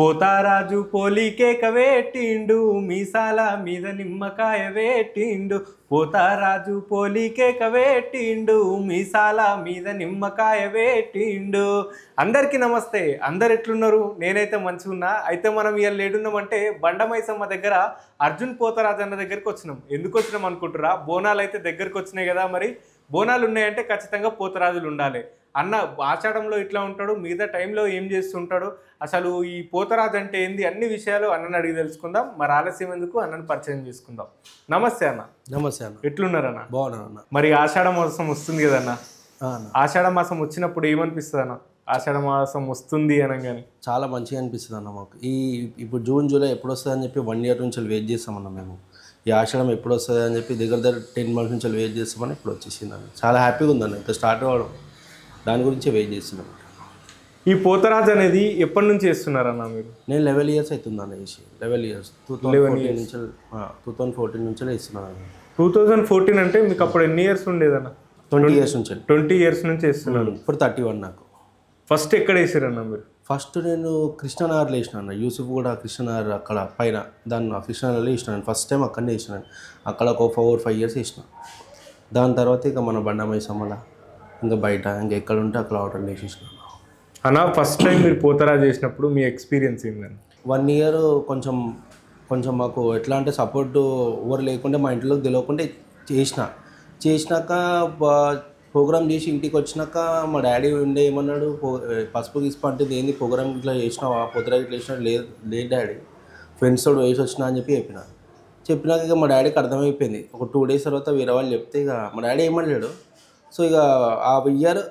పోతారాజు పోలికేక వేటిండు మీసాల మీద నిమ్మకాయ వేటిండు. పోతారాజు పోలికేక వేటిండు మీసాల మీద నిమ్మకాయ వేటిండు. అందరికీ నమస్తే. అందరు ఎట్లున్నారు? నేనైతే మంచిగా ఉన్నా. అయితే మనం ఇవాళ లేడున్నామంటే బండమైసమ్మ దగ్గర అర్జున్ పోతరాజు అన్న దగ్గరికి వచ్చినాం. ఎందుకు వచ్చినాం అనుకుంటురా? బోనాలు అయితే దగ్గరికి వచ్చినాయి కదా, మరి బోనాలు ఉన్నాయంటే ఖచ్చితంగా పోతరాజులు ఉండాలి. అన్న ఆషాఢంలో ఇట్లా ఉంటాడు, మిగతా టైంలో ఏం చేస్తుంటాడు, అసలు ఈ పోతరాజు అంటే ఏంది, అన్ని విషయాలు అన్నని అడిగి తెలుసుకుందాం. మరి ఆలస్యం ఎందుకు, అన్నని పరిచయం చేసుకుందాం. నమస్తే అన్న. నమస్తే అన్న. ఎట్లున్నారన్న? బాగున్నాను. మరి ఆషాఢ మాసం వస్తుంది కదన్న, ఆషాఢ మాసం వచ్చినప్పుడు ఏమనిపిస్తుంది అన్న? ఆషాఢ మాసం వస్తుంది అనగానే చాలా మంచిగా అనిపిస్తుంది అన్న మాకు. ఇప్పుడు జూన్ జూలై ఎప్పుడు వస్తుంది అని చెప్పి 1 year నుంచి వెయిట్ చేస్తామన్న మేము. ఈ ఆషాఢం ఎప్పుడు వస్తుంది అని చెప్పి దగ్గర 10 months నుంచి వెయిట్ చేస్తామని ఇప్పుడు వచ్చేసింది అన్న. చాలా హ్యాపీగా ఉందన్న. ఇంకా స్టార్ట్ అవ్వడం దాని గురించి వెయిట్ చేస్తున్నాం. ఈ పోతరాజు అనేది ఎప్పటి నుంచి చేస్తున్నారన్న మీరు? నేను 11 years అవుతుంది అన్న చేసి. 11 years 2014 నుంచి వేస్తున్నాను. 2014 అంటే మీకు అప్పుడు ఎన్ని ఇయర్స్ ఉండేదన్న? 20 years నుంచి. 20 years నుంచి వేస్తున్నారు. ఇప్పుడు 31 నాకు. ఫస్ట్ ఎక్కడ వేసారన్న మీరు? ఫస్ట్ నేను కృష్ణనగర్లో వేసిన అన్న. యూసుఫ్ కూడా కృష్ణనగర్ అక్కడ పైన దాన్ని కృష్ణనగర్లో వేసినాను. ఫస్ట్ టైం అక్కడనే వేసినాను. అక్కడ ఒక 4-5 years వేసిన. దాని తర్వాత ఇక మన బండమైసమ్మల ఇంకా బయట ఇంకా ఎక్కడ ఉంటే అక్కడ ఆర్డర్ వేసేసినాను అన్న. ఫస్ట్ టైం మీరు పోతరాజు చేసినప్పుడు మీ ఎక్స్పీరియన్స్ ఏంటండి? 1 year కొంచెం మాకు ఎట్లా అంటే సపోర్ట్ ఎవరు లేకుంటే మా ఇంట్లోకి తెలియకుండా చేసినాక ప్రోగ్రామ్ చేసి ఇంటికి వచ్చినాక మా డాడీ ఉండే ఏమన్నాడు, పసుపు గిసుపు అంటే ఏంది ప్రోగ్రామ్ ఇట్లా చేసినావా, పోతరాజు ఇట్లా చేసినా లేదు డాడీ, ఫ్రెండ్స్ తోడు వేసి వచ్చినా అని చెప్పి చెప్పినాక ఇక మా డాడీకి అర్థమైపోయింది. ఒక 2 days తర్వాత వేరే వాళ్ళు చెప్తే ఇక మా డాడీ ఏమనలేడు. సో ఇక ఆ ఇయర్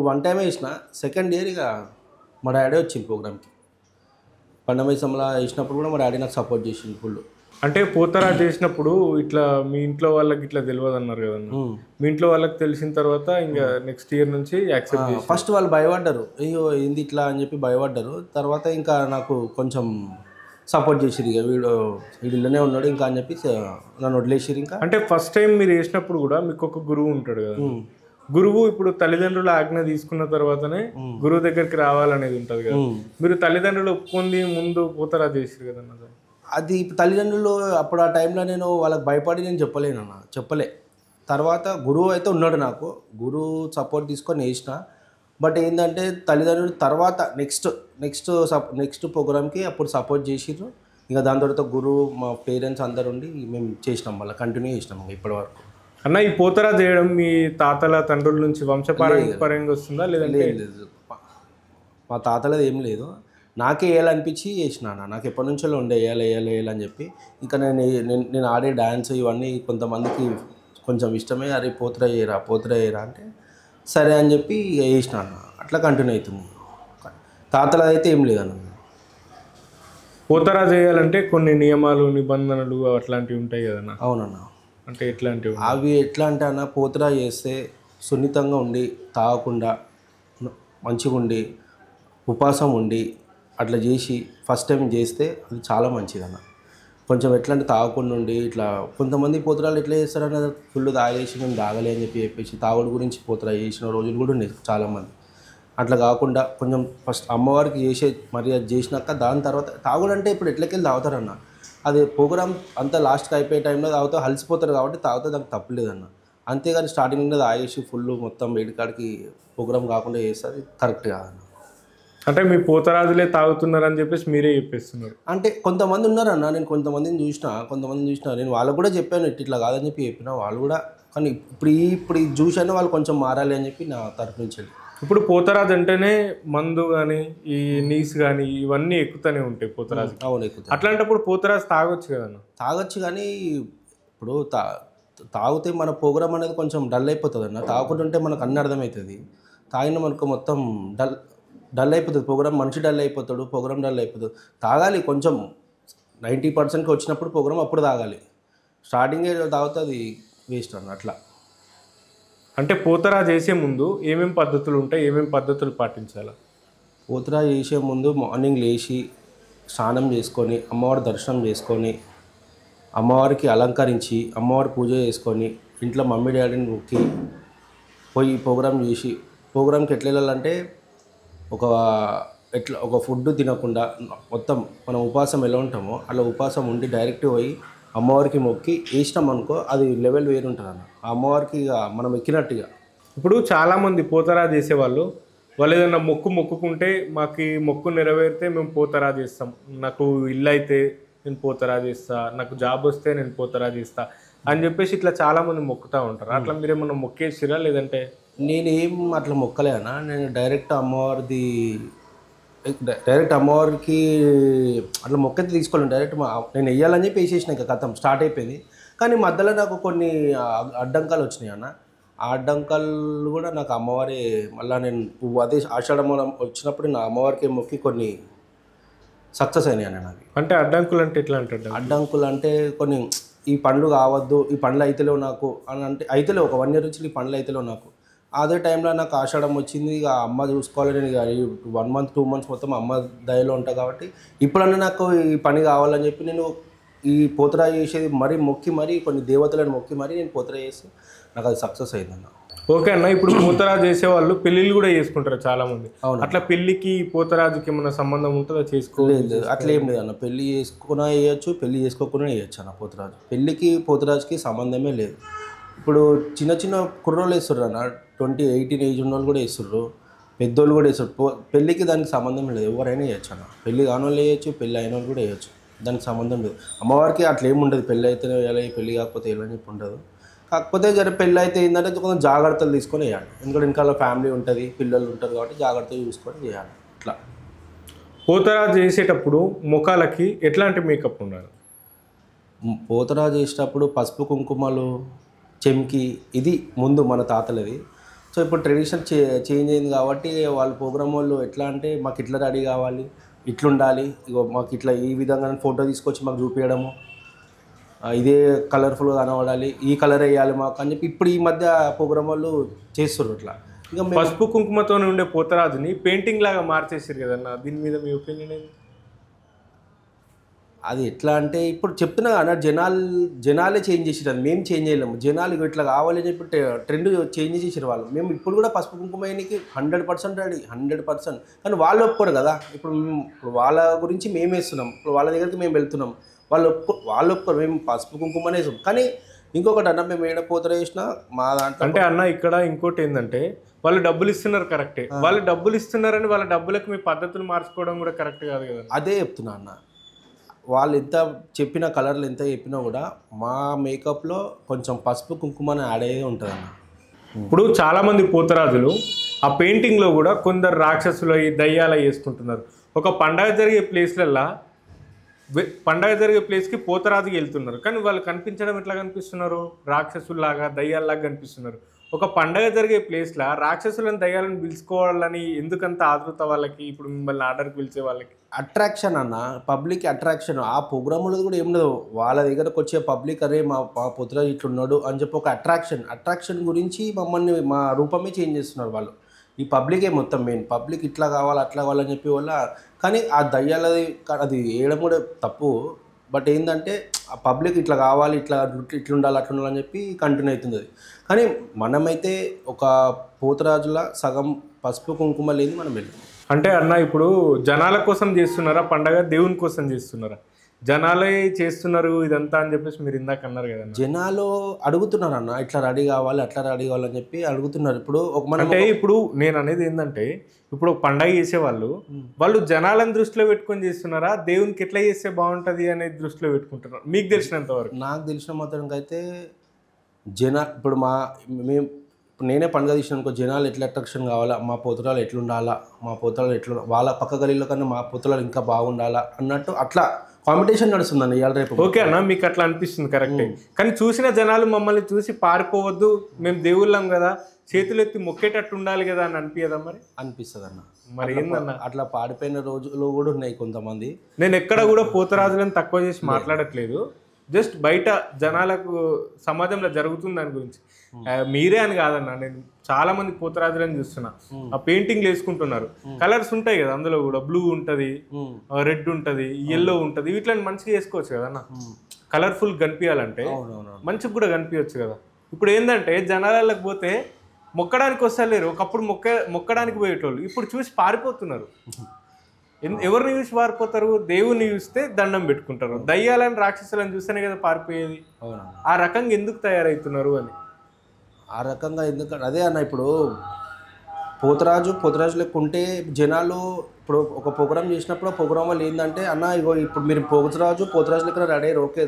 వన్ టైమే వేసిన. సెకండ్ ఇయర్ ఇక మా డాడీ వచ్చింది ప్రోగ్రామ్కి. బండమైసమ్మలా వేసినప్పుడు కూడా మా డాడీ నాకు సపోర్ట్ చేసింది ఫుల్. అంటే పోతరాజు చేసినప్పుడు ఇట్లా మీ ఇంట్లో వాళ్ళకి ఇట్లా తెలియదు అన్నారు కదన్న, మీ ఇంట్లో వాళ్ళకి తెలిసిన తర్వాత ఇంకా నెక్స్ట్ ఇయర్ నుంచి యాక్సెప్ట్ చేసి ఫస్ట్ వాళ్ళు భయపడ్డారు, అయ్యో ఏంది ఇట్లా అని చెప్పి భయపడ్డారు. తర్వాత ఇంకా నాకు కొంచెం సపోర్ట్ చేసిరు. ఇక వీడిలోనే ఉన్నాడు ఇంకా అని చెప్పి నన్ను వదిలేసిరు. ఇంకా అంటే ఫస్ట్ టైం మీరు వేసినప్పుడు కూడా మీకు ఒక గురువు ఉంటాడు కదా, గురువు ఇప్పుడు తల్లిదండ్రుల ఆజ్ఞ తీసుకున్న తర్వాతనే గురువు దగ్గరికి రావాలనేది ఉంటుంది కదా. మీరు తల్లిదండ్రులు ఒప్పుకుంది ముందు పోతరాజు చేసిరు కదన్న. అది తల్లిదండ్రులు అప్పుడు ఆ టైంలో నేను వాళ్ళకి భయపడి నేను చెప్పలే. తర్వాత గురువు అయితే ఉన్నాడు నాకు, గురువు సపోర్ట్ తీసుకొని వేసిన. బట్ ఏంటంటే తల్లిదండ్రులు తర్వాత నెక్స్ట్ ప్రోగ్రామ్కి అప్పుడు సపోర్ట్ చేసిర్రు. ఇంకా దాని తర్వాత గురువు మా పేరెంట్స్ అందరు ఉండి మేము చేసినాం, మళ్ళీ కంటిన్యూ చేసినాం ఇప్పటివరకు. అన్న, ఈ పోతరాజు చేయడం మీ తాతల తండ్రుల నుంచి వంశపారంపర్యంగా వస్తుందా లేదంటే? లేదు, మా తాతలది ఏం లేదు, నాకే వేయాలనిపించి వేసిన. నాకు ఎప్పటి నుంచో ఉండే వేయాలని చెప్పి. ఇంకా నేను ఆడే డ్యాన్స్ ఇవన్నీ కొంతమందికి కొంచెం ఇష్టమే. అరే పోతరా చేయరా అంటే సరే అని చెప్పి వేసిన అన్న. అట్లా కంటిన్యూ అవుతుంది. తాతలది అయితే ఏం లేదన్న. పోతరాజు చేయాలంటే కొన్ని నియమాలు నిబంధనలు అట్లాంటివి ఉంటాయి కదన్న. అవునన్న. అంటే ఎట్లాంటివి? అవి ఎట్లా అంటే అన్న, పోతరా చేస్తే సున్నితంగా ఉండి, తాగకుండా మంచిగా ఉండి, ఉపవాసం ఉండి అట్లా చేసి ఫస్ట్ టైం చేస్తే అది చాలా మంచిదన్న. కొంచెం ఎట్లా అంటే తాగకుండా ఉండి ఇట్లా కొంతమంది పోతరాలు ఎట్లా చేస్తారన్న, ఫుల్ తాగేసి మేము తాగలే అని చెప్పేసి తాగుడు గురించి పోతరా చేసిన రోజులు కూడా ఉన్నాయి చాలామంది. అట్లా కాకుండా కొంచెం ఫస్ట్ అమ్మవారికి మర్యాద చేసినాక దాని తర్వాత తాగుడు అంటే ఇప్పుడు ఎట్లకెళ్ళి తాగుతారన్న. అది ప్రోగ్రామ్ అంతా లాస్ట్కి అయిపోయే టైంలో తాగుతూ అలసిపోతారు కాబట్టి తాగితే దానికి తప్పలేదన్న. అంతేగాని స్టార్టింగ్ నుండి తాగేసి ఫుల్ మొత్తం వేడికాడికి ప్రోగ్రామ్ కాకుండా చేస్తే అది కరెక్ట్ కాదన్న. అంటే మీ పోతరాజులే తాగుతున్నారని చెప్పేసి మీరే చెప్పేస్తున్నారు. అంటే కొంతమంది ఉన్నారన్న, నేను కొంతమందిని చూసిన నేను వాళ్ళకు కూడా చెప్పాను ఇట్లా కాదని చెప్పి చెప్పిన వాళ్ళు కూడా. కానీ ఇప్పుడు ఈ చూసాను వాళ్ళు కొంచెం మారాలి అని చెప్పి నా తరఫు నుంచి. ఇప్పుడు పోతరాజు అంటేనే మందు కానీ ఈ నీస్ కానీ ఇవన్నీ ఎక్కుతూనే ఉంటాయి పోతరాజు. అవును, ఎక్కుతాయి. అట్లాంటప్పుడు పోతరాజు తాగొచ్చు కదన్న. తాగొచ్చు కానీ ఇప్పుడు తాగితే మన ప్రోగ్రామ్ అనేది కొంచెం డల్ అయిపోతుంది అన్న. తాగుకుంటుంటే మనకు అన్నీ అర్థమవుతుంది. తాగిన మనకు మొత్తం డల్ అయిపోతుంది ప్రోగ్రామ్, మనిషి డల్ అయిపోతాడు, ప్రోగ్రామ్ డల్ అయిపోతుంది. తాగాలి కొంచెం 90%కి వచ్చినప్పుడు ప్రోగ్రామ్ అప్పుడు తాగాలి. స్టార్టింగే తాగుతుంది వేస్ట్ అన్న. అట్లా అంటే పోతరాజు చేసే ముందు ఏమేమి పద్ధతులు ఉంటాయి, ఏమేమి పద్ధతులు పాటించాలా? పోతరాజు చేసే ముందు మార్నింగ్ లేచి స్నానం చేసుకొని అమ్మవారి దర్శనం చేసుకొని అమ్మవారికి అలంకరించి అమ్మవారి పూజ చేసుకొని ఇంట్లో మమ్మీ డాడీని మొక్కి పోయి ప్రోగ్రామ్ చేసి, ప్రోగ్రామ్కి ఎట్లా వెళ్ళాలంటే ఒక ఎట్లా ఒక ఫుడ్ తినకుండా మొత్తం మనం ఉపవాసం ఎలా ఉంటామో అలా ఉపవాసం ఉండి డైరెక్ట్ పోయి అమ్మవారికి మొక్కి వేసినాం అనుకో అది లెవెల్ వేరు ఉంటుంది అన్న. ఆ అమ్మవారికి ఇక మనం ఎక్కినట్టుగా. ఇప్పుడు చాలామంది పోతరా చేసేవాళ్ళు వాళ్ళు ఏదైనా మొక్కుకుంటే మాకు ఈ మొక్కు నెరవేరితే మేము పోతరా చేస్తాం, నాకు ఇల్లు అయితే నేను పోతరా చేస్తా, నాకు జాబ్ వస్తే నేను పోతరా చేస్తా అని చెప్పేసి ఇట్లా చాలామంది మొక్కుతూ ఉంటారు. అట్లా మీరేమన్నా మొక్కేసిరా లేదంటే? నేనేం అట్లా మొక్కలే అన్న. నేను డైరెక్ట్ అమ్మవారికి అట్లా మొక్కైతే తీసుకోలేను. డైరెక్ట్ నేను వెయ్యాలని చెప్పి వేసేసిన, ఇంకా కథం స్టార్ట్ అయిపోయింది. కానీ మధ్యలో నాకు కొన్ని అడ్డంకాలు వచ్చినాయి అన్న. ఆ అడ్డంకాలు కూడా నాకు అమ్మవారి మళ్ళీ నేను అదే ఆషాఢం వచ్చినప్పుడు నా అమ్మవారికి మొక్కి కొన్ని సక్సెస్ అయినాయి అన్న నాకు. అంటే అడ్డంకులు అంటే ఎట్లా అంటే? అడ్డంకులు అంటే కొన్ని ఈ పండ్లు కావద్దు, ఈ పండ్లు అయితేలేవు నాకు అని అంటే అయితేలేవు. ఒక 1 year నుంచి ఈ పండ్లు అయితేలేవు నాకు. అదే టైంలో నాకు ఆషాఢం వచ్చింది. ఇక అమ్మ చూసుకోవాలి, నేను ఇక 1 month 2 months మొత్తం అమ్మ దయలో ఉంటా కాబట్టి ఇప్పుడన్నా నాకు ఈ పని కావాలని చెప్పి నేను ఈ పోతరా చేసేది మరీ మొక్కి మరీ కొన్ని దేవతలను మొక్కి మరీ నేను పోతరా చేసి నాకు అది సక్సెస్ అయిందన్న. ఓకే అన్న, ఇప్పుడు పోతరా చేసేవాళ్ళు పెళ్ళిళ్ళు కూడా చేసుకుంటారు చాలామంది. అవును. అట్లా పెళ్ళికి పోతరాజుకి ఏమన్నా సంబంధం ఉంటుందా? చేసుకోలేదు, అట్లా ఏం లేదు అన్న. పెళ్ళి చేసుకున్నా వేయచ్చు, పెళ్ళి చేసుకోకుండా వేయచ్చు అన్న. పోతరాజు పెళ్ళికి పోతరాజుకి సంబంధమే లేదు. ఇప్పుడు చిన్న చిన్న కుర్రోళ్ళు వేస్తుర్రు అన్న, 20, 18 ఏజ్ ఉన్న వాళ్ళు కూడా వేస్తుర్రు, పెద్దోళ్ళు కూడా వేస్తారు. పెళ్ళికి దానికి సంబంధం లేదు, ఎవరైనా వేయచ్చు అన్న. పెళ్ళి కాని వాళ్ళు వేయచ్చు, పెళ్ళి అయిన వాళ్ళు కూడా వేయచ్చు, దానికి సంబంధం లేదు. అమ్మవారికి అట్లా ఏమి ఉండదు, పెళ్ళి అయితే వేయాలి, పెళ్ళి కాకపోతే వేయాలని చెప్పి ఉండదు. కాకపోతే జర పెళ్ళి అయితే ఏంటంటే కొంచెం జాగ్రత్తలు తీసుకొని వేయాలి. ఎందుకంటే ఇంకా ఫ్యామిలీ ఉంటుంది, పిల్లలు ఉంటారు కాబట్టి జాగ్రత్తలు చూసుకొని చేయాలి. ఇట్లా పోతరాజు చేసేటప్పుడు ముఖాలకి ఎట్లాంటి మేకప్ ఉండాలి? పోతరాజు చేసేటప్పుడు పసుపు కుంకుమలు, చెంకి, ఇది ముందు మన తాతలది. సో ఇప్పుడు ట్రెడిషన్ చేంజ్ అయింది కాబట్టి వాళ్ళ ప్రోగ్రామ్ వాళ్ళు ఎట్లా అంటే మాకు ఇట్లా రెడీ కావాలి, ఇట్లుండాలి, ఇగో మాకు ఇట్లా ఈ విధంగా ఫోటో తీసుకొచ్చి మాకు చూపించడము, ఇదే కలర్ఫుల్గా కనబడాలి, ఈ కలర్ వేయాలి మాకు అని చెప్పి ఇప్పుడు ఈ మధ్య ప్రోగ్రామ్ వాళ్ళు చేస్తున్నారు. అట్లా ఇక పసుపు కుంకుమతో ఉండే పోతరాజుని పెయింటింగ్ లాగా మార్చేసారు కదన్న, దీని మీద మీ ఒపీనియన్ ఏంటి? అది ఎట్లా అంటే ఇప్పుడు చెప్తున్నా కదా, జనాలే చేంజ్ చేసారు, అది మేము చేంజ్ చేయలేము. జనాలు ఇట్లా కావాలని చెప్పి ట్రెండ్ చేంజ్ చేసారు వాళ్ళు. మేము ఇప్పుడు కూడా పసుపు కుంకుమకి 100% రెడీ, 100%. కానీ వాళ్ళు ఒప్పుకోరు కదా. ఇప్పుడు వాళ్ళ గురించి మేము వేస్తున్నాం, ఇప్పుడు వాళ్ళ దగ్గరికి మేము వెళ్తున్నాం, వాళ్ళు ఒప్పుకోరు. మేము పసుపు కుంకుమనే వేస్తాం. కానీ ఇంకొకటి అన్న, మేము ఏడ పోతరా వేసినా మా దాంట్లో అంటే అన్న ఇక్కడ ఇంకోటి ఏంటంటే వాళ్ళు డబ్బులు ఇస్తున్నారు కరెక్టే, వాళ్ళు డబ్బులు ఇస్తున్నారని వాళ్ళ డబ్బులకు మీ పద్ధతులు మార్చుకోవడం కూడా కరెక్ట్ కాదు కదా. అదే చెప్తున్నా అన్న, వాళ్ళు ఎంత చెప్పిన కలర్లు ఎంత చెప్పినా కూడా మా మేకప్లో కొంచెం పసుపు కుంకుమని యాడ్ అయ్యేది ఉంటుంది అన్న. ఇప్పుడు చాలామంది పోతరాజులు ఆ పెయింటింగ్లో కూడా కొందరు రాక్షసులు దయ్యాలు వేసుకుంటున్నారు. ఒక పండగ జరిగే ప్లేస్కి పోతరాజుకి వెళ్తున్నారు, కానీ వాళ్ళు కనిపించడం ఎట్లా కనిపిస్తున్నారు? రాక్షసుల్లాగా, దయ్యాల్లాగా కనిపిస్తున్నారు. ఒక పండగ జరిగే ప్లేస్లో రాక్షసులను, దయ్యాలను పిలుచుకోవాలని ఎందుకంత ఆతృత వాళ్ళకి? ఇప్పుడు మిమ్మల్ని ఆర్డర్కి పిలిచే వాళ్ళకి అట్రాక్షన్ అన్న, పబ్లిక్ అట్రాక్షన్. ఆ ప్రోగ్రాములో కూడా ఏం లేదు, వాళ్ళ దగ్గరకు వచ్చే పబ్లిక్ అరే మా పోతరాజు ఇట్లున్నాడు అని చెప్పి ఒక అట్రాక్షన్ గురించి మమ్మల్ని మా రూపమే చేంజ్ చేస్తున్నారు వాళ్ళు. ఈ పబ్లికే మొత్తం మెయిన్. పబ్లిక్ ఇట్లా కావాలి, అట్లా కావాలని చెప్పి వల్ల. కానీ ఆ దయ్యాలది అది వేయడం కూడా తప్పు. బట్ ఏంటంటే ఆ పబ్లిక్ ఇట్లా కావాలి, ఇట్లుండాలి, అట్లుండాలని చెప్పి కంటిన్యూ అవుతుంది అది. కానీ మనమైతే ఒక పోతరాజుల సగం పసుపు కుంకుమ లేని మనం వెళ్ళాం. అంటే అన్న ఇప్పుడు జనాల కోసం చేస్తున్నారా పండగ, దేవుని కోసం చేస్తున్నారా? జనాలే చేస్తున్నారు ఇదంతా అని చెప్పేసి మీరు ఇందాక అన్నారు కదా. జనాలు అడుగుతున్నారు అన్న, ఇట్లా రెడీ కావాలి, అట్లా రెడీ కావాలని చెప్పి అడుగుతున్నారు. ఇప్పుడు అంటే ఇప్పుడు నేను అనేది ఏంటంటే ఇప్పుడు పండగ చేసేవాళ్ళు వాళ్ళు జనాలను దృష్టిలో పెట్టుకొని చేస్తున్నారా, దేవునికి ఎట్లా చేస్తే బాగుంటుంది అనేది దృష్టిలో పెట్టుకుంటున్నారు? మీకు తెలిసినంత వరకు. నాకు తెలిసిన మాత్రానికి అయితే ఇప్పుడు మేము నేనే పండుగ తీసినానుకో, జనాలు ఎట్లా అట్రాక్షన్ కావాలా, మా పోతరాలు ఎట్లుండాలా, మా పోతరాలు వాళ్ళ పక్క గలీలో కన్నా మా పోతరాలు ఇంకా బాగుండాలా అన్నట్టు అట్లా కాంపిటీషన్ నడుస్తుందండి ఇవాళ రేపు. ఓకే అన్న, మీకు అట్లా అనిపిస్తుంది కరెక్టే. కానీ చూసిన జనాలు మమ్మల్ని చూసి పారిపోవద్దు, మేము దేవుళ్ళం కదా, చేతులు ఎత్తి మొక్కేటట్టు ఉండాలి కదా అని అనిపించదా? మరి అనిపిస్తుంది అన్న. మరి ఏందన్న అట్లా పాడిపోయిన రోజులు కూడా ఉన్నాయి కొంతమంది. నేను ఎక్కడ కూడా పోతరాజులను తక్కువ చేసి మాట్లాడట్లేదు, జస్ట్ బయట జనాలకు సమాజంలో జరుగుతుంది దాని గురించి. మీరే అని కాదన్న, నేను చాలా మంది పోతరాజులను చూస్తున్నా, ఆ పెయింటింగ్లు వేసుకుంటున్నారు. కలర్స్ ఉంటాయి కదా అందులో కూడా, బ్లూ ఉంటుంది, రెడ్ ఉంటుంది, ఎల్లో ఉంటుంది, వీటిని మంచిగా వేసుకోవచ్చు కదా అన్న. కలర్ఫుల్ కనిపించాలంటే మంచిగా కూడా కనిపించవచ్చు కదా. ఇప్పుడు ఏంటంటే జనాలకు పోతే మొక్కడానికి వస్తలేరు, ఒకప్పుడు మొక్కడానికి పోయేటోళ్ళు ఇప్పుడు చూసి పారిపోతున్నారు. ఎవరిని చూసి పారిపోతారు? దేవుని చూస్తే దండం పెట్టుకుంటారు. దయ్యాలని రాక్షసులను చూస్తేనే కదా పారిపోయేది. అవునా? ఆ రకంగా ఎందుకు తయారవుతున్నారు అని. ఆ రకంగా ఎందుకంటే అదే అన్న, ఇప్పుడు పోతరాజు లెక్క ఉంటే జనాలు ఇప్పుడు ఒక ప్రోగ్రామ్ చేసినప్పుడు ఆ ప్రోగ్రామ్ వాళ్ళు ఏంటంటే, అన్న ఇగో ఇప్పుడు మీరు పోతరాజు లెక్క రెడీ అయ్యారు ఓకే,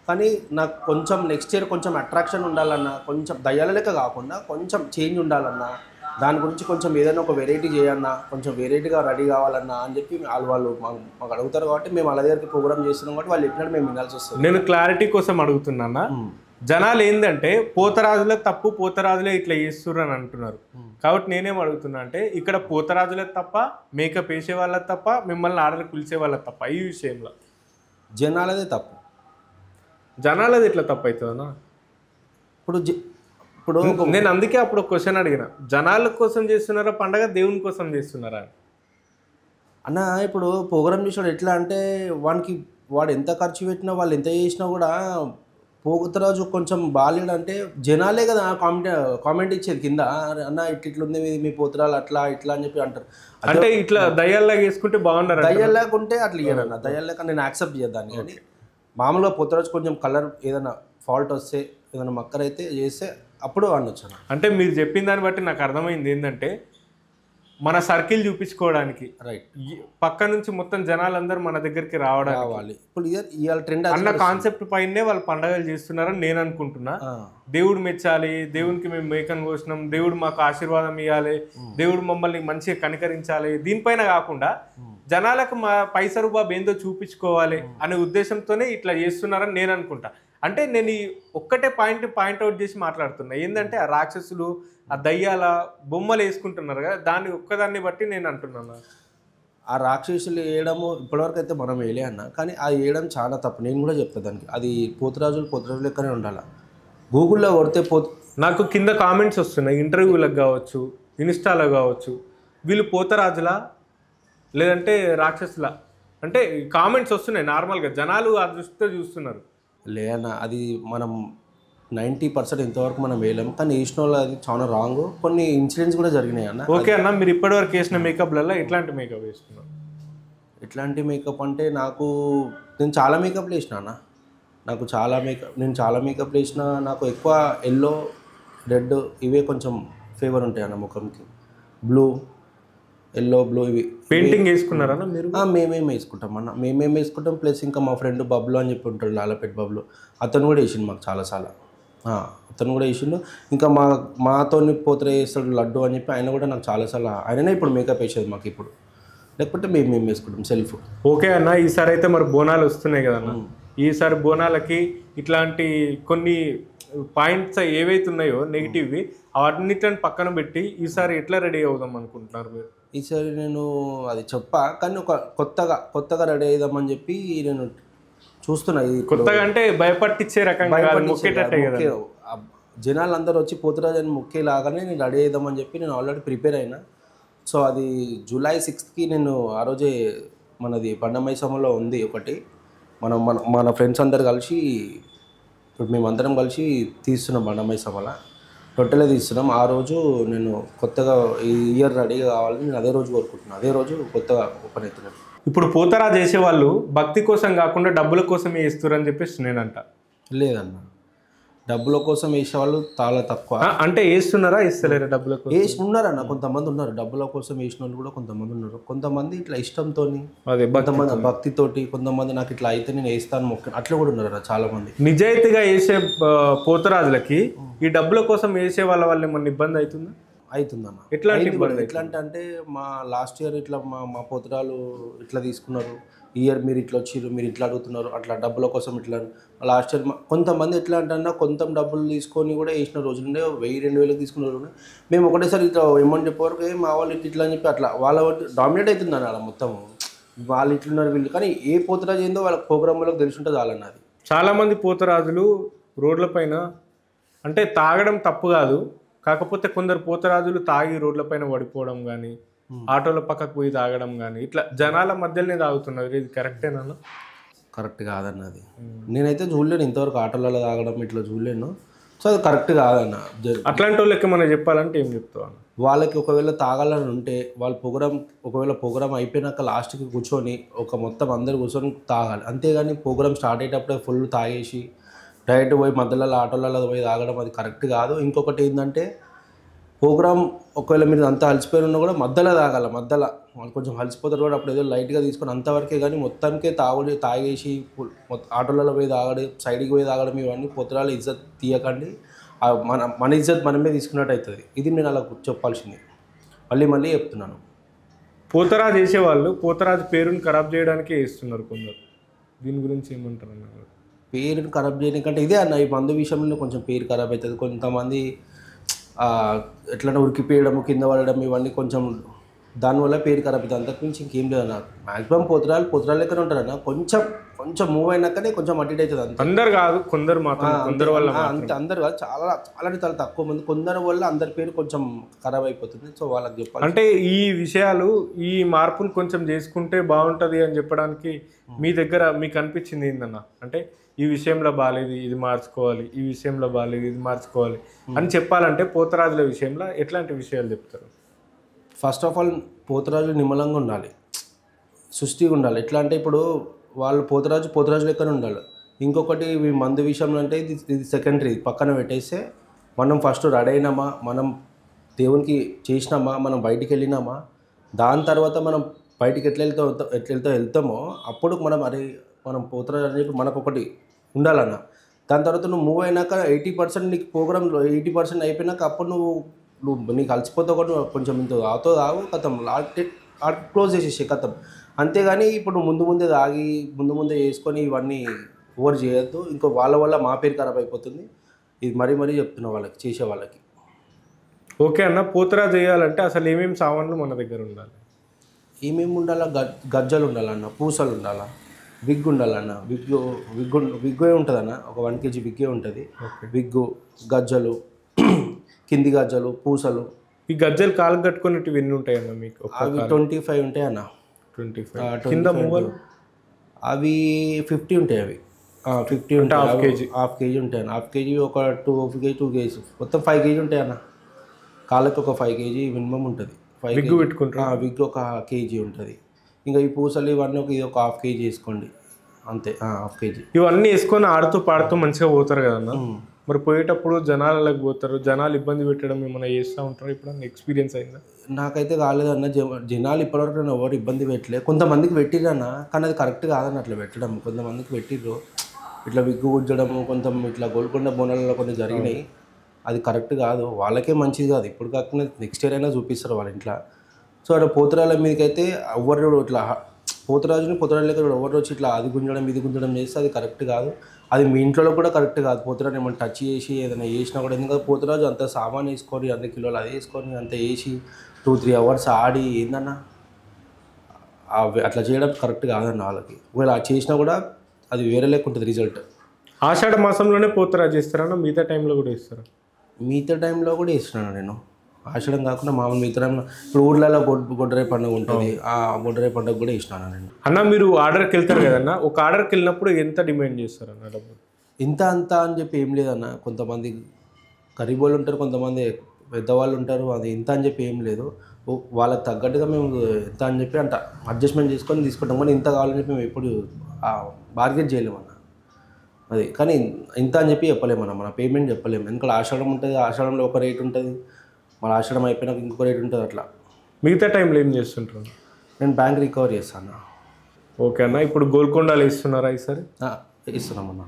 కానీ నాకు కొంచెం నెక్స్ట్ ఇయర్ కొంచెం అట్రాక్షన్ ఉండాలన్నా, కొంచెం దయ్యాల లెక్క కాకుండా కొంచెం చేంజ్ ఉండాలన్నా, దాని గురించి కొంచెం ఏదైనా ఒక వెరైటీ చేయన్నా, కొంచెం వెరైటీగా రెడీ కావాలన్నా అని చెప్పి వాళ్ళు మాకు అడుగుతారు. కాబట్టి మేము వాళ్ళ దగ్గరికి ప్రోగ్రామ్ చేస్తున్నాం కాబట్టి వాళ్ళు చెప్పినట్టు మేము వినాల్సి వస్తుంది. నేను క్లారిటీ కోసం అడుగుతున్నా. జనాలు ఏంటంటే పోతరాజుల తప్పు, పోతరాజులే ఇట్లా చేస్తుర్రు అని అంటున్నారు. కాబట్టి నేనేం అడుగుతున్నా అంటే, ఇక్కడ పోతరాజులకు తప్ప, మేకప్ వేసే వాళ్ళకి తప్ప, మిమ్మల్ని ఆర్డర్ పిలిచే వాళ్ళకి తప్ప, ఈ విషయంలో జనాలదే తప్పు. జనాలది ఎట్లా తప్పు అవుతుందన్నా? ఇప్పుడు నేను అందుకే అప్పుడు క్వశ్చన్ అడిగిన, జనాల కోసం చేస్తున్నారా పండగ, దేవుని కోసం చేస్తున్నారా అని. అన్న ఇప్పుడు ప్రోగ్రామ్ చేసినాడు ఎట్లా అంటే, వాడు ఎంత ఖర్చు పెట్టినా, వాళ్ళు ఎంత చేసినా కూడా పోతరాజు కొంచెం బాగాలేడంటే జనాలే కదా కామెంట్ ఇచ్చేది కింద, అన్న ఇట్లుంది మీ పోతరాలు అట్లా ఇట్లా అని చెప్పి అంటారు. అంటే ఇట్లా దయ్యాల్లాగా వేసుకుంటే బాగున్నారు, దయ్యాల్లాగా ఉంటే అట్లా ఇయ్యారన్న, దయ్యాల్లాగా నేను యాక్సెప్ట్ చేద్దాన్ని. కానీ మామూలుగా పోతరాజు కొంచెం కలర్ ఏదైనా ఫాల్ట్ వస్తే, ఏదైనా మక్కరైతే చేస్తే అప్పుడు అనొచ్చు. అంటే మీరు చెప్పిన దాన్ని బట్టి నాకు అర్థమైంది ఏంటంటే, మన సర్కిల్ చూపించుకోవడానికి, రైట్, పక్క నుంచి మొత్తం జనాలందరూ మన దగ్గరికి రావాలి. ఇప్పుడు ఇవాళ ట్రెండ్ అన్న కాన్సెప్ట్ పైనే వాళ్ళు పండగలు చేస్తున్నారని నేను అనుకుంటున్నా. దేవుడు మెచ్చాలి, దేవునికి మేము మేకను కోసినాం, దేవుడు మాకు ఆశీర్వాదం ఇవ్వాలి, దేవుడు మమ్మల్ని మంచిగా కనికరించాలి, దీనిపైన కాకుండా జనాలకు మా పైసా రూపాయి ఏందో చూపించుకోవాలి అనే ఉద్దేశంతోనే ఇట్లా చేస్తున్నారని నేను అనుకుంటా. అంటే నేను ఈ ఒక్కటే పాయింట్అవుట్ చేసి మాట్లాడుతున్నా. ఏంటంటే ఆ రాక్షసులు, ఆ దయ్యాల బొమ్మలు వేసుకుంటున్నారు కదా, దాన్ని ఒక్కదాన్ని బట్టి నేను అంటున్నాను. ఆ రాక్షసులు వేయడము ఇప్పటివరకు అయితే మనం వేయలే అన్న, కానీ అది వేయడం చాలా తప్పు. నేను కూడా చెప్తాను దానికి, అది పోతరాజులు లెక్కనే ఉండాలి. గూగుల్లో కొడితే నాకు కింద కామెంట్స్ వస్తున్నాయి, ఇంటర్వ్యూలకు కావచ్చు, ఇన్స్టాలో కావచ్చు, వీళ్ళు పోతరాజులా లేదంటే రాక్షసులా అంటే కామెంట్స్ వస్తున్నాయి. నార్మల్గా జనాలు ఆ దృష్టితో చూస్తున్నారు. లేదన్న, అది మనం 90% ఇంతవరకు మనం వేయలేము, కానీ వేసిన వాళ్ళు అది చాలా రాంగ్. కొన్ని ఇన్సిడెంట్స్ కూడా జరిగినాయి అన్న. ఓకే అన్న, మీరు ఇప్పటివరకు వేసిన మేకప్లలో ఎట్లాంటి మేకప్ వేస్తున్నారు? ఎట్లాంటి మేకప్ అంటే నేను చాలా మేకప్లు వేసిన అన్న. నేను చాలా మేకప్లు వేసిన. నాకు ఎక్కువ ఎల్లో, రెడ్ ఇవే కొంచెం ఫేవర్ ఉంటాయి అన్న ముఖంకి. ఎల్లో బ్లూ ఇవి పెయింటింగ్ వేసుకున్నారన్న మీరు? మేమేం వేసుకుంటాం. ప్లస్ ఇంకా మా ఫ్రెండ్ బబ్లు అని చెప్పి ఉంటాడు, లాలపేట బబ్లు, అతను కూడా వేసిండు మాకు చాలాసార్లు. అతను కూడా వేసిండు. ఇంకా మాతో పోతరే వేస్తాడు లడ్డు అని చెప్పి, ఆయన కూడా నాకు చాలాసార్లు, ఆయననే ఇప్పుడు మేకప్ వేసేది మాకు ఇప్పుడు. లేకపోతే మేము వేసుకుంటాం సెల్ఫ్. ఓకే అన్న, ఈసారి అయితే మరి బోనాలు వస్తున్నాయి కదన్న, ఈసారి బోనాలకి ఇట్లాంటి కొన్ని పాయింట్స్ ఏవైతే ఉన్నాయో నెగిటివ్వి, అన్నిటిని పక్కన పెట్టి ఈసారి ఎట్లా రెడీ అవుదాం అనుకుంటున్నారు మీరు? ఈసారి నేను అది కానీ ఒక కొత్తగా రెడీ అవుదామని చెప్పి నేను చూస్తున్నా. కొత్తగా అంటే భయపట్టించే రకంగా, జనాలు అందరూ వచ్చి పోతరాజు అని మొక్కేలాగానే నేను రెడీ అవుదామని చెప్పి నేను ఆల్రెడీ ప్రిపేర్ అయినా. సో అది జూలై 6th నేను ఆ రోజే మనది బండమైసమ్మలో ఉంది ఒకటి, మన ఫ్రెండ్స్ అందరు కలిసి, ఇప్పుడు మేమందరం కలిసి తీస్తున్నాం బండమైసమ్మల, టోటల్గా తీస్తున్నాం. ఆ రోజు నేను కొత్తగా ఈ ఇయర్ రెడీగా కావాలని నేను అదే రోజు కోరుకుంటున్నాను. అదే రోజు కొత్తగా ఓపెన్ అవుతున్నాను. ఇప్పుడు పోతరాజు చేసేవాళ్ళు భక్తి కోసం కాకుండా డబ్బుల కోసం వేస్తారని చెప్పేసి నేనంట. లేదన్న, డబ్బుల కోసం వేసేవాళ్ళు చాలా తక్కువ. అంటే వేస్తున్నారా, ఇస్తలేరా? డబ్బుల కోసం వేస్తున్నారన్న, కొంతమంది ఉన్నారు. డబ్బుల కోసం వేసిన వాళ్ళు కూడా కొంతమంది ఉన్నారు. కొంతమంది ఇట్లా ఇష్టంతో, కొంతమంది భక్తితోటి, కొంతమంది నాకు ఇట్లా అయితే నేను వేస్తాను మొక్క, అట్లా కూడా ఉన్నారు చాలా మంది. నిజాయితీగా వేసే పోతరాజులకి ఈ డబ్బుల కోసం వేసే వాళ్ళ ఏమన్నా ఇబ్బంది అవుతుందన్న? ఎట్లాంటి అంటే మా లాస్ట్ ఇయర్ ఇట్లా మా పోతరాలు ఇట్లా తీసుకున్నారు, ఈ ఇయర్ మీరు ఇట్లా వచ్చిర్రు, మీరు ఇట్లా అడుగుతున్నారు, అట్లా డబ్బుల కోసం ఇట్లా. లాస్ట్ ఇయర్ కొంతమంది ఎట్లా అంటే కొంత డబ్బులు తీసుకొని కూడా వేసిన రోజులుండే, 1000-2000 తీసుకున్న రోజులు. మేము ఒకటేసారి ఇట్లా ఏమని చెప్పేవరకు మా వాళ్ళు ఇట్లా అని చెప్పి అట్లా వాళ్ళ డామినేట్ అవుతుందని అలా మొత్తం, వాళ్ళు ఇట్లున్నారు వీళ్ళు. కానీ ఏ పోతరాజు ఏందో వాళ్ళ ప్రోగ్రాంలకు తెలిసి ఉంటుంది వాళ్ళన్నది. చాలామంది పోతరాజులు రోడ్లపైన, అంటే తాగడం తప్పు కాదు, కాకపోతే కొందరు పోతరాజులు తాగి రోడ్లపైన పడిపోవడం కానీ, ఆటోల పక్కకు పోయి తాగడం కానీ, ఇట్లా జనాల మధ్యలోనే తాగుతున్నారు. ఇది కరెక్టేనా? కరెక్ట్ కాదన్నది. నేనైతే చూడలేను ఇంతవరకు ఆటోలలో తాగడం ఇట్లా చూడలేను. సో అది కరెక్ట్ కాదన్న. అట్లాంటి వాళ్ళకి మనం చెప్పాలంటే ఏం చెప్తావు అన్న? వాళ్ళకి ఒకవేళ తాగాలని ఉంటే వాళ్ళ ఒకవేళ ప్రోగ్రామ్ అయిపోయినాక లాస్ట్కి కూర్చొని మొత్తం అందరు కూర్చొని తాగాలి. అంతేగాని ప్రోగ్రామ్ స్టార్ట్ అయ్యేటప్పుడే ఫుల్ తాగేసి డైరెక్ట్ పోయి మధ్యలో ఆటోలలో పోయి తాగడం అది కరెక్ట్ కాదు. ఇంకొకటి ఏంటంటే ప్రోగ్రామ్ ఒకవేళ మీరు అంతా అలసిపోయి ఉన్నా కూడా మధ్యలో తాగాలి. మధ్యలో వాళ్ళు కొంచెం అలసిపోతారు కూడా అప్పుడు ఏదో లైట్గా తీసుకొని అంతవరకే, కానీ మొత్తానికే తాగేసి ఆటోలలో పోయి తాగడం, సైడ్కి పోయి తాగడం ఇవన్నీ పొద్దురాలు ఇజ్జత్ తీయకండి. మన ఇజ్జత్ మనమే తీసుకున్నట్టు అవుతుంది. ఇది నేను అలా చెప్పాల్సింది. మళ్ళీ చెప్తున్నాను. పోతరాజు చేసేవాళ్ళు పోతరాజు పేరుని ఖరాబ్ చేయడానికే వేస్తున్నారు కొందరు. దీని గురించి ఏమంటారు అన్న? పేరుని ఖరాబ్ చేయడానికంటే ఇదే అన్న, ఈ మందు విషయంలో కొంచెం పేరు ఖరాబ్ అవుతుంది. కొంతమంది ఎట్లన్నా ఉరికిపోయడం, కింద పడడం ఇవన్నీ కొంచెం దానివల్ల పేరు ఖరాబ్ అవుతుంది. అంతకుమించి ఇంకేం లేదన్న. మ్యాక్సిమం పోతురాలు లెక్కనే ఉంటారన్న. కొంచెం మూవ్ అయినాకనే కొంచెం అటు ఇటు అవుతుంది. అంత అందరు కాదు, కొందరు మాత్రం, కొందరు వల్ల అంతే. అందరు కాదు, చాలా చాలా తక్కువ మంది. కొందరు వల్ల అందరి పేరు కొంచెం ఖరాబ్ అయిపోతుంది. సో వాళ్ళకి చెప్పాలి. అంటే ఈ విషయాలు, ఈ మార్పులు కొంచెం చేసుకుంటే బాగుంటుంది అని చెప్పడానికి మీ దగ్గర మీకు అనిపించింది ఏందన్న? అంటే ఈ విషయంలో బాగాలేదు, ఇది మార్చుకోవాలి, ఈ విషయంలో బాగాలేదు, ఇది మార్చుకోవాలి అని చెప్పాలంటే పోతరాజుల విషయంలో ఎట్లాంటి విషయాలు చెప్తారు? ఫస్ట్ ఆఫ్ ఆల్ పోతరాజు నిమ్మలంగా ఉండాలి, సృష్టిగా ఉండాలి. ఎట్లా అంటే ఇప్పుడు వాళ్ళు పోతరాజు లెక్కనే ఉండాలి. ఇంకొకటి మందు విషయంలో అంటే ఇది సెకండరీ, పక్కన పెట్టేస్తే మనం ఫస్ట్ రెడీ అయినామా, మనం దేవునికి చేసినామా, మనం బయటికి వెళ్ళినామా, దాని తర్వాత మనం బయటికి ఎట్లా వెళ్తామో అప్పుడు మనం పోతరాజు అని చెప్పి మనకు ఒకటి ఉండాలన్న. దాని తర్వాత నువ్వు మూవ్ అయినాక 80% నీకు ప్రోగ్రాంలో 80% అయిపోయినాక అప్పుడు నువ్వు నీకు అలసిపోతే కూడా కొంచెం ఇంత ఆగు కథం క్లోజ్ చేసేసి కథం. అంతేగాని ఇప్పుడు ముందే తాగి ముందే వేసుకొని ఇవన్నీ ఓవర్ చేయొద్దు. ఇంకో వాళ్ళ వల్ల మా పేరు ఖరాబ్ అయిపోతుంది. ఇది మరీ చెప్తున్నా వాళ్ళకి, చేసే వాళ్ళకి. ఓకే అన్న, పోతరాజు చేయాలంటే అసలు ఏమేమి సామాన్లు మన దగ్గర ఉండాలి? ఏమేమి ఉండాలా? గజ్జలు ఉండాలన్న, పూసలు ఉండాలా, విగ్ ఉండాలన్న. విగ్గే ఉంటుందన్న, ఒక 1 kg విగ్గే ఉంటుంది. విగ్గు, గజ్జలు, కింది గజ్జలు, పూసలు. ఈ గజ్జలు కాలు కట్టుకునేటివి ఎన్ని ఉంటాయన్న మీకు? అవి 25 ఉంటాయి అన్న. 25. కింద మూవలు అవి 50 ఉంటాయి. అవి 50 ఉంటాయి. హాఫ్ కేజీ ఉంటాయి అన్న. హాఫ్ కేజీ ఒక 2 kg మొత్తం 5 kg ఉంటాయి అన్న. కాళ్ళకి ఒక 5 kg మినిమం ఉంటుంది. విగ్గు పెట్టుకుంటారు. విగ్గు ఒక 1 kg ఉంటుంది. ఇంకా ఈ పూసలు ఇవన్నీ ఇది ఒక 1/2 kg వేసుకోండి అంతే. 1/2 kg ఇవన్నీ వేసుకొని ఆడుతూ పాడుతూ మంచిగా పోతారు కదన్నా. మరి పోయేటప్పుడు జనాలకు పోతారు, జనాలు ఇబ్బంది పెట్టడం ఏమైనా చేస్తూ ఉంటారు? ఇప్పుడు ఎక్స్పీరియన్స్ అయిందా? నాకైతే కాలేదన్న. జనాలు ఇప్పటివరకు నేను ఎవరు ఇబ్బంది పెట్టలే. కొంతమందికి పెట్టిరన్న, కానీ అది కరెక్ట్ కాదన్న అట్లా పెట్టడం. కొంతమందికి పెట్టిర్రు ఇట్లా విగ్గు గుజ్జడము, ఇట్లా గోల్కొండ బోనాలలో కొన్ని జరిగినాయి. అది కరెక్ట్ కాదు, వాళ్ళకే మంచిది కాదు. ఇప్పుడు కాకుండా నెక్స్ట్ ఇయర్ అయినా చూపిస్తారు వాళ్ళ ఇంట్లో. సో అక్కడ పోతురాల మీదకైతే ఎవరు ఇట్లా పోతురాజు లెక్క ఎవరు వచ్చి ఇట్లా అది గుంజడం చేస్తే అది కరెక్ట్ కాదు. అది మీ ఇంట్లో కూడా కరెక్ట్ కాదు. పోతురాజు ఏమైనా టచ్ చేసి ఏదైనా చేసినా కూడా, ఎందుకంటే పోతురాజు అంత సామాన్ వేసుకొని 100 కిలోలు అది వేసుకొని అంత వేసి 2-3 hours ఆడి ఏందన్నా అట్లా చేయడం కరెక్ట్ కాదన్న వాళ్ళకి. ఒకవేళ చేసినా కూడా అది వేరే లెక్క ఉంటుంది రిజల్ట్. ఆషాఢ మాసంలోనే పోతురాజు చేస్తారన్న, మిగతా టైంలో కూడా ఇస్తారా? మిగతా టైంలో కూడా ఇస్తున్నాను నేను. ఆషాఢం కాకుండా మామూలు మిగతా టైంలో ఇప్పుడు ఊర్లలో గొడ్డరే పండుగ ఉంటుంది, ఆ గొడ్డరే పండుగ కూడా ఇస్తున్నాను నేను. అన్న మీరు ఆర్డర్కి వెళ్తారు కదన్నా, ఒక ఆర్డర్కి వెళ్ళినప్పుడు ఎంత డిమాండ్ చేస్తారు అన్న డబ్బులు? ఇంత అంత అని చెప్పి ఏం లేదన్న. కొంతమంది గరీబ్ వాళ్ళు ఉంటారు, కొంతమంది పెద్దవాళ్ళు ఉంటారు. అది ఇంత అని చెప్పి ఏం లేదు. వాళ్ళకి తగ్గట్టుగా మేము ఎంత అని చెప్పి అంత అడ్జస్ట్మెంట్ చేసుకొని తీసుకుంటాం. కానీ ఇంత కావాలని చెప్పి మేము ఎప్పుడు బార్గెన్ చేయలేమన్న. అది కానీ ఇంత అని చెప్పి చెప్పలేమన్న, మన పేమెంట్ చెప్పలేము. ఎందుకంటే ఆషాఢం ఉంటుంది, ఆషాఢంలో ఒక రేట్ ఉంటుంది, మన ఆషాఢం అయిపోయినాక ఇంకొక రేట్ ఉంటుంది. అట్లా మిగతా టైంలో ఏం చేస్తుంటారు? నేను బ్యాంక్ రికవరీ చేస్తాను. ఓకే అన్న, ఇప్పుడు గోల్కొండలో ఇస్తున్నారా ఈసారి? ఇస్తున్నామన్న.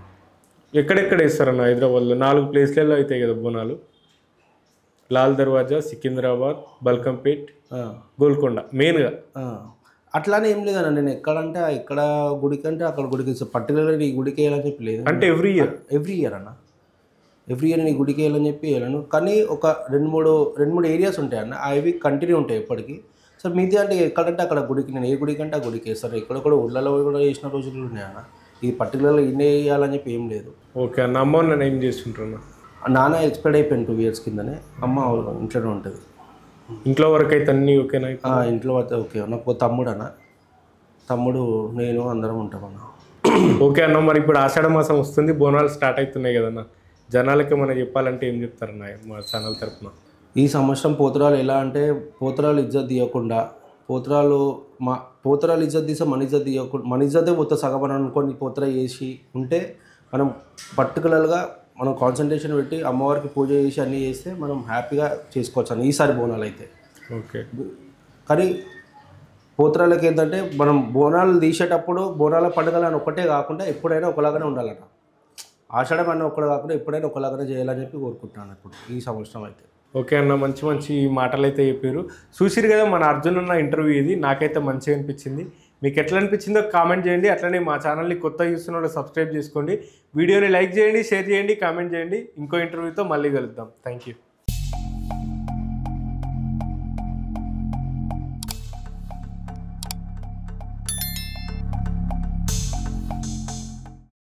ఎక్కడెక్కడ ఇస్తారన్న హైదరాబాద్లో? 4 ప్లేస్లలో అవుతాయి కదా బోనాలు. లాల్ దర్వాజా, సికింద్రాబాద్, బల్కంపేట్, గోల్కొండ మెయిన్గా. అట్లానే ఏం లేదన్న. నేను ఎక్కడ గుడికి అంటే అక్కడ గుడికి పర్టికులర్గా ఈ గుడికి వేయాలని చెప్పి లేదు. అంటే ఎవ్రీ ఇయర్ అన్న, ఎవ్రీ ఇయర్ నీ గుడికి వేయాలని చెప్పి వెళ్ళాను. కానీ ఒక 2-3 ఏరియాస్ ఉంటాయి అన్న, అవి కంటిన్యూ ఉంటాయి ఎప్పటికీ. సో మీది అంటే ఎక్కడంటే అక్కడ గుడికి, నేను ఏ గుడికి అంటే ఆ గుడికి వేస్తాను. ఇక్కడ కూడా ఊళ్ళలో కూడా వేసిన రోజులు ఉన్నాయన్న. ఇది పర్టికులర్గా ఇన్నే వేయాలని చెప్పి ఏం లేదు. ఓకే అన్న, అమ్మ నేను ఏం చేస్తుంటున్నా? నాన్న ఎక్స్పైర్డ్ అయిపోయింది 2 years కిందనే. అమ్మ ఇంట్లోనే ఉంటుంది. ఇంట్లో వరకు అయితే అన్నీ ఓకేనా? ఇంట్లో అయితే ఓకే. నాకు తమ్ముడు నేను అందరం ఉంటామన్న. ఓకే అన్న, మరి ఇప్పుడు ఆషాఢ మాసం వస్తుంది, బోనాలు స్టార్ట్ అవుతున్నాయి కదన్న. జనాలకి మనం చెప్పాలంటే ఏం చెప్తారన్న మా ఛానల్ తరపున? ఈ సంవత్సరం పోతురాలు ఎలా అంటే పోతురాలు ఇజ్జత్ తీయకుండా పోతురాలు ఇజ్జత్ తీస్తే మన ఇజ్జత్ తీయకుండా మన ఇజ్జతే మొత్తం సగమని అనుకొని పోతురా చేసి ఉంటే మనం పర్టికులర్గా మనం కాన్సన్ట్రేషన్ పెట్టి అమ్మవారికి పూజ చేసి అన్నీ చేస్తే మనం హ్యాపీగా చేసుకోవచ్చు అన్న ఈసారి బోనాలు అయితే. ఓకే. కానీ పోతురాలకి ఏంటంటే మనం బోనాలు తీసేటప్పుడు బోనాల పండుగలు అని ఒక్కటే కాకుండా ఎప్పుడైనా ఒకలాగానే ఉండాలట. ఆషాఢం అన్న ఒక్కడే కాకుండా ఎప్పుడైనా ఒకలాగానే చేయాలని చెప్పి కోరుకుంటున్నాను ఇప్పుడు ఈ సంవత్సరం అయితే. ఓకే అన్న, మంచి మంచి మాటలు అయితే చెప్పారు. చూసిరు కదా మన అర్జున్ అన్న ఇంటర్వ్యూ ఇది. నాకైతే మంచిగా అనిపించింది. మీకు ఎట్లా అనిపించిందో కామెంట్ చేయండి. అట్లనే మా ఛానల్ని కొత్తగా చూస్తున్న వాళ్ళు సబ్స్క్రైబ్ చేసుకోండి. వీడియోని లైక్ చేయండి, షేర్ చేయండి, కామెంట్ చేయండి. ఇంకో ఇంటర్వ్యూతో మళ్ళీ కలుద్దాం. Thank you.